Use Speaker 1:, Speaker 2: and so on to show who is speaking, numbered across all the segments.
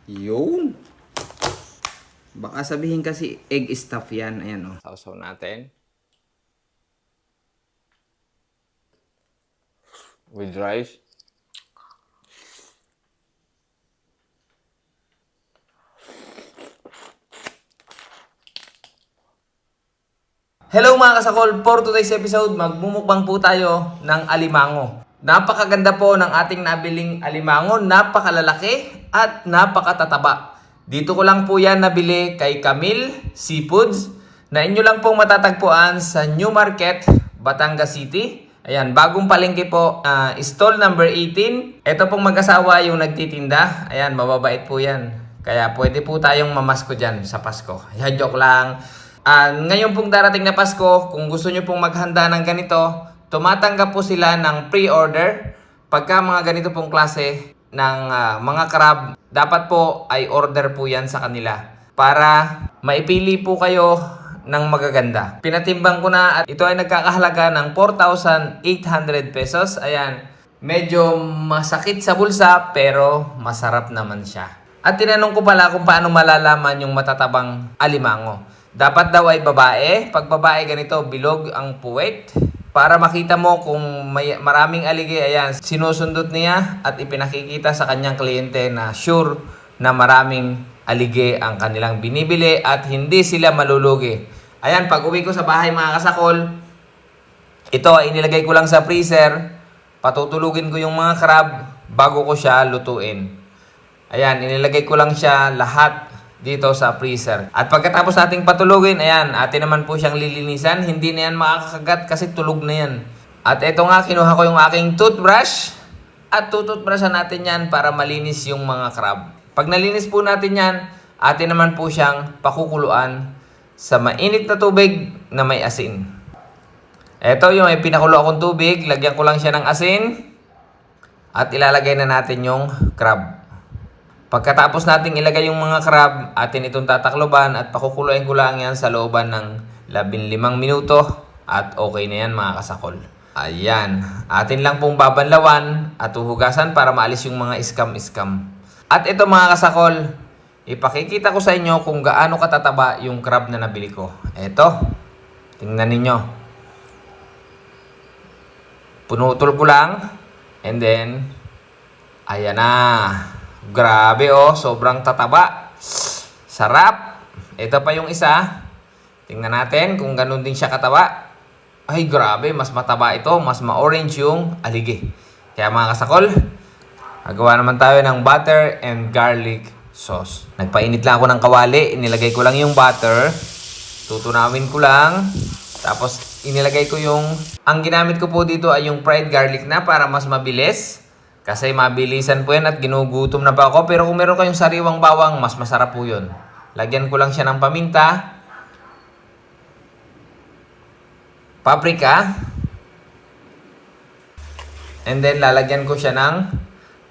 Speaker 1: Yun. Baka sabihin kasi egg stuff yan. Ayan o. Sausaw natin. With rice. Hello mga kasakol! For today's episode, magmumukbang po tayo ng alimango. Napakaganda po ng ating nabiling alimango, napakalalaki at napakatataba. Dito ko lang po yan nabili kay Camille Seafoods na inyo lang pong matatagpuan sa New Market, Batangas City. Ayan, bagong palengke po, stall number 18. Ito pong mag-asawa yung nagtitinda. Ayan, mababait po yan. Kaya pwede po tayong mamasko dyan sa Pasko. Ayan, joke lang. Ngayon pong darating na Pasko, kung gusto nyo pong maghanda ng ganito, tumatanggap po sila ng pre-order. Pagka mga ganito pong klase ng mga crab, dapat po ay order po yan sa kanila para maipili po kayo ng magaganda. Pinatimbang ko na at ito ay nagkakahalaga ng 4,800 pesos. Ayan, medyo masakit sa bulsa pero masarap naman siya. At tinanong ko pala kung paano malalaman yung matatabang alimango. Dapat daw ay babae. Pag babae ganito, bilog ang puwet. Para makita mo kung may maraming aligi, ayan, sinusundot niya at ipinakikita sa kanyang kliyente na sure na maraming aligi ang kanilang binibili at hindi sila malulugi. Ayan, pag uwi ko sa bahay mga kasakol, ito ay inilagay ko lang sa freezer. Patutulugin ko yung mga crab bago ko siya lutuin. Ayan, inilagay ko lang siya lahat dito sa freezer. At pagkatapos nating patulugin, ayan, atin naman po siyang lilinisan. Hindi na yan makakagat kasi tulog na yan. At ito nga, kinuha ko yung aking toothbrush. At tututbrushan natin yan para malinis yung mga crab. Pag nalinis po natin yan, atin naman po siyang pakukuluan sa mainit na tubig na may asin. Ito yung may pinakulo akong tubig. Lagyan ko lang siya ng asin. At ilalagay na natin yung crab. Pagkatapos nating ilagay yung mga crab, atin itong tatakloban at pakukuluin ko lang yan sa looban ng 15 minuto at okay na yan mga kasakol. Ayan, atin lang pong babanlawan at uhugasan para maalis yung mga iskam-iskam. At ito mga kasakol, ipakikita ko sa inyo kung gaano katataba yung crab na nabili ko. Ito, tingnan ninyo. Punutol ko lang and then, ayan na. Grabe oh, sobrang tataba. Sarap. Ito pa yung isa. Tingnan natin kung ganun din siya kataba. Ay grabe, mas mataba ito. Mas ma-orange yung aligi. Kaya mga kasakol, nagawa naman tayo ng butter and garlic sauce. Nagpainit lang ako ng kawali. Inilagay ko lang yung butter. Tutunawin ko lang. Tapos inilagay ko yung... Ang ginamit ko po dito ay yung fried garlic na para mas mabilis. Kasi mabilisan po yan at ginugutom na pa ako. Pero kung meron kayong sariwang bawang, mas masarap po yun. Lagyan ko lang siya ng paminta. Paprika. And then lalagyan ko siya ng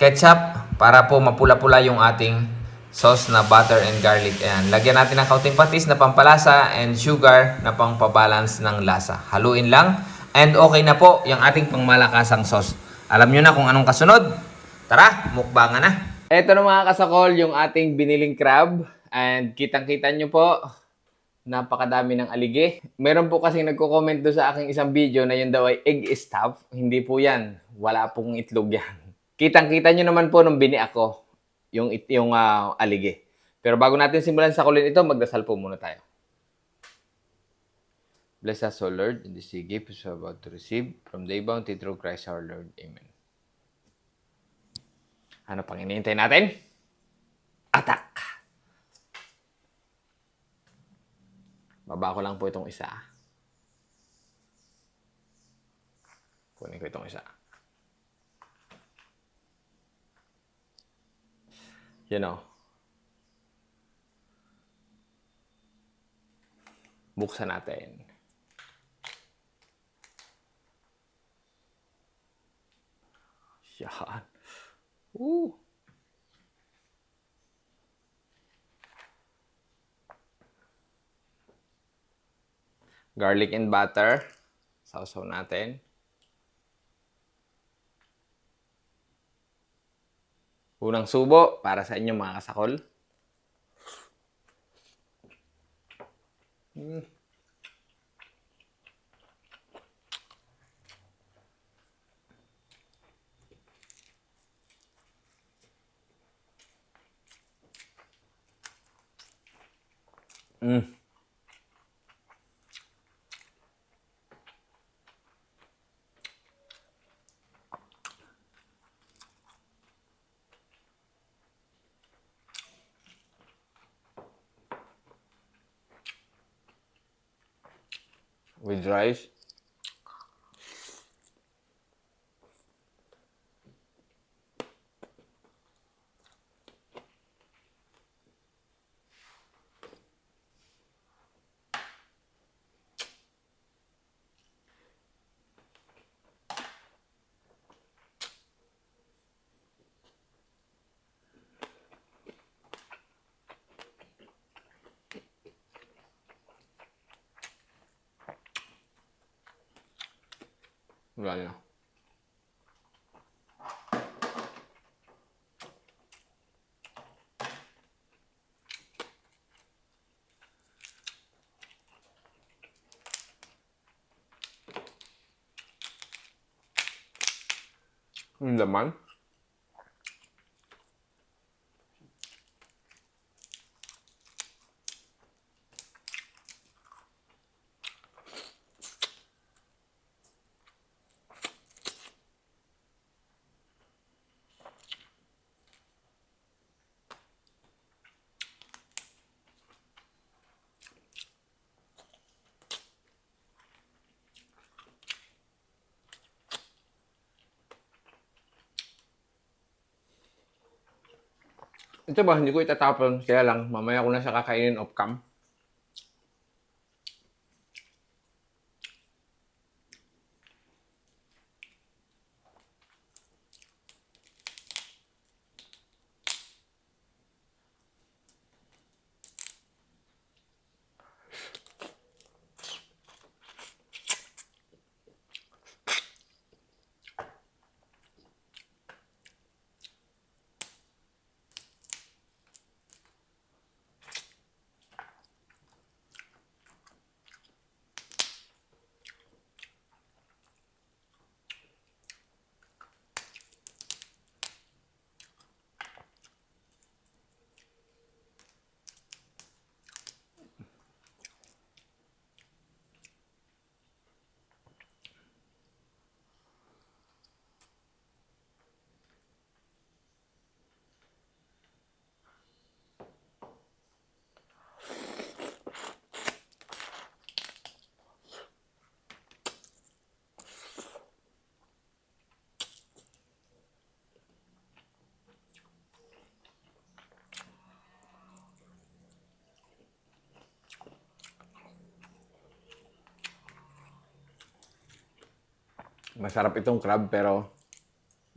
Speaker 1: ketchup para po mapula-pula yung ating sauce na butter and garlic. Ayan. Lagyan natin ng kaunting patis na pampalasa and sugar na pangpabalance ng lasa. Haluin lang. And okay na po yung ating pangmalakasang sauce. Alam nyo na kung anong kasunod. Tara, mukbangan na. Ito na mga kasakol, yung ating biniling crab. And kitang-kita nyo po, napakadami ng aligi. Meron po kasing nagko-comment doon sa aking isang video na yun daw ay egg stuff. Hindi po yan. Wala pong itlog yan. Kitang-kita nyo naman po nung bini ako yung aligi. Pero bago natin simulan sa kulin ito, magdasal po muna tayo. Bless us, O Lord, in this gift we are about to receive from the bounty through Christ our Lord. Amen. Ano pang hinihintay natin? Attack! Baba ko lang po itong isa. Kunin ko itong isa. You know. Buksan natin. Yan. Garlic and butter. Sausaw natin. Unang subo para sa inyo mga kasakol. With rice. Wala na. Yung laman. Ito ba, hindi ko itatapon. Kaya lang, mamaya ko na siya kakainin off cam. Masarap itong crab pero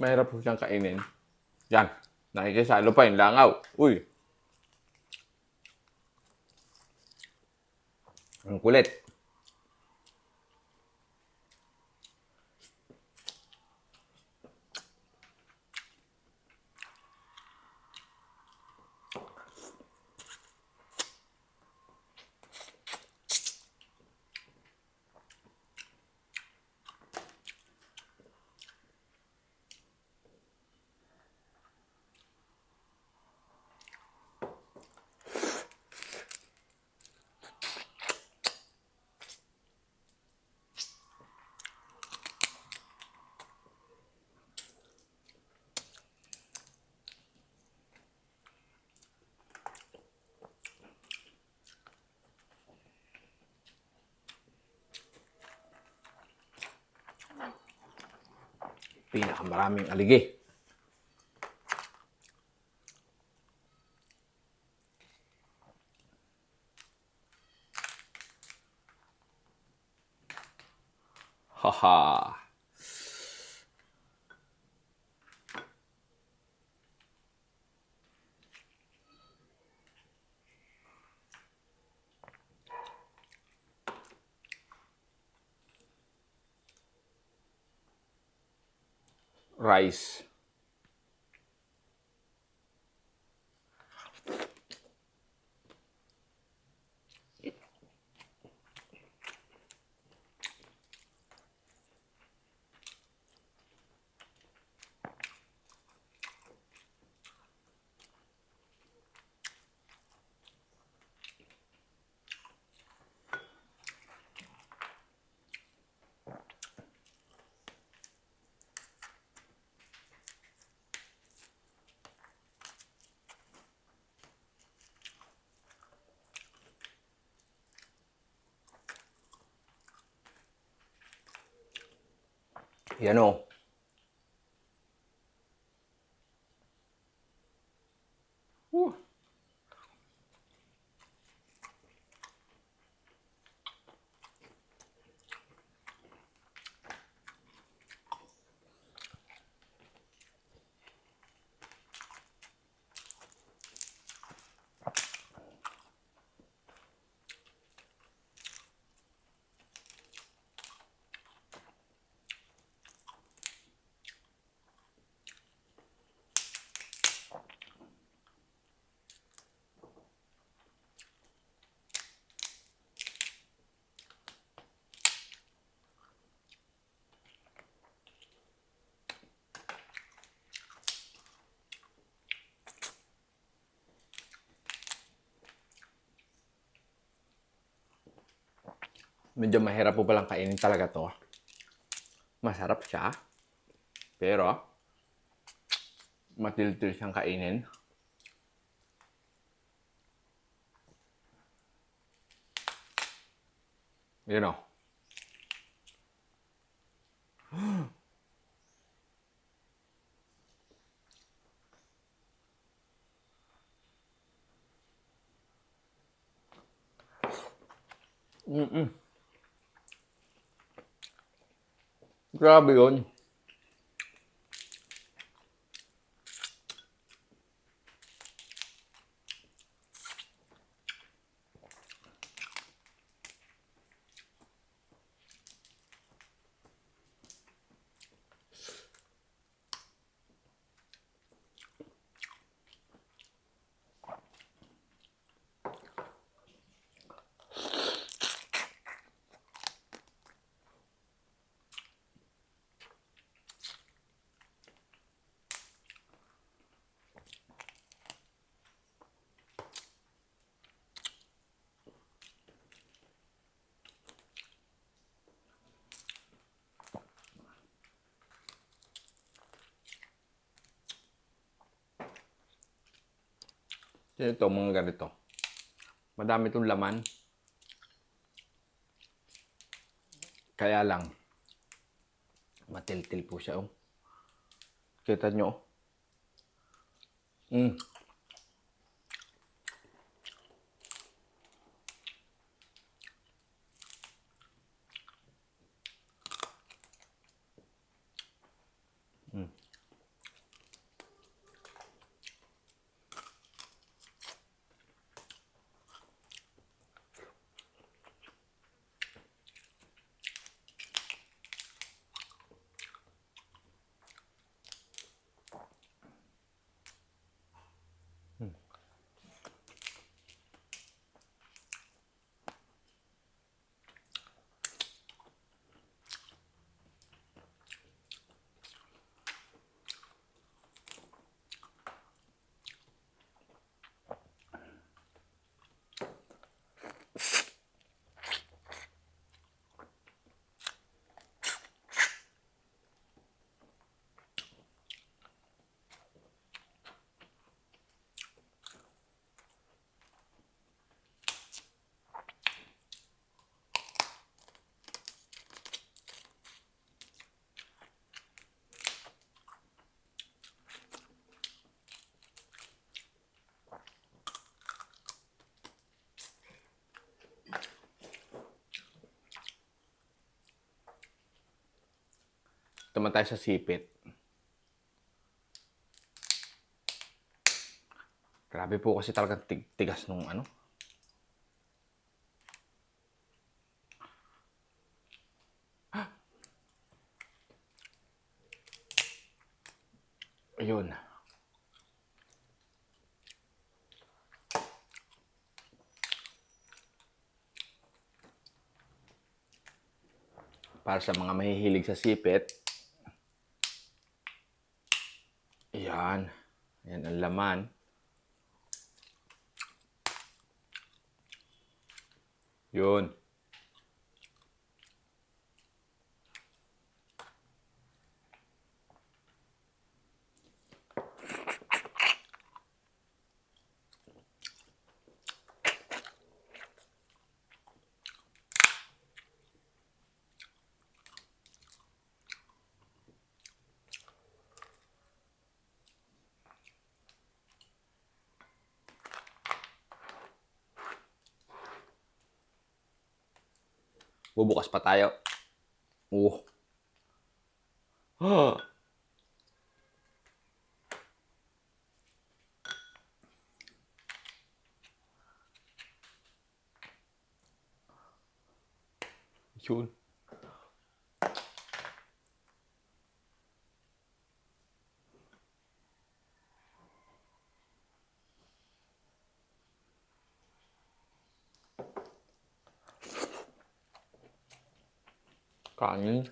Speaker 1: mahirap po siyang kainin. Yan. Nakikisalo pa yung langaw. Uy. Ang kulit. Pinakamaraming aligi. Haha. Rice. Yan o. Medyo mahirap po palang kainin talaga to. Masarap siya. Pero, matiltil siyang kainin. Yun o. Grabe yun. Ito, mga ganito. Madami itong laman. Kaya lang, matiltil po siya. Oh. Kita nyo? Naman tayo sa sipit. Grabe po kasi talagang tigas nung ano. Ayun. Para sa mga mahihilig sa sipit, ayan. Ayan ang laman. Yun. Bubukas pa tayo. Yun. Kanin.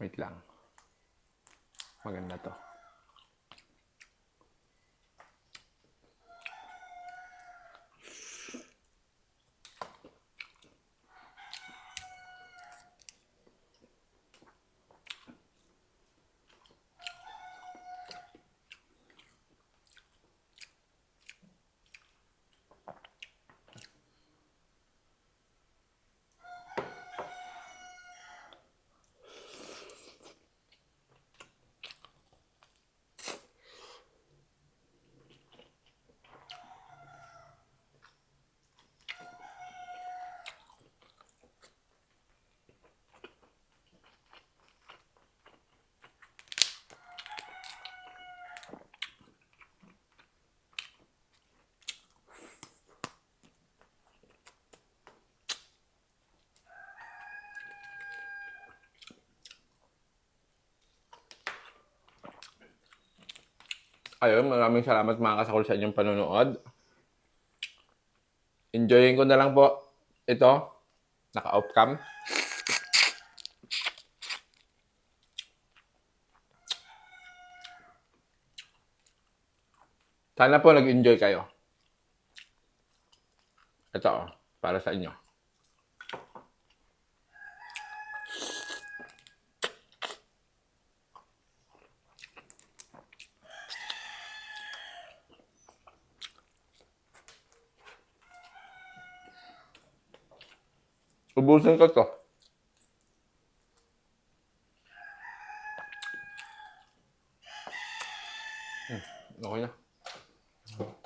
Speaker 1: Wait lang. Maganda to. Ayun, maraming salamat mga kasakol sa inyong panonood. Enjoyin ko na lang po ito. Naka-off cam. Sana po nag-enjoy kayo. Ito, para sa inyo. Ubusin ko to. Okay na.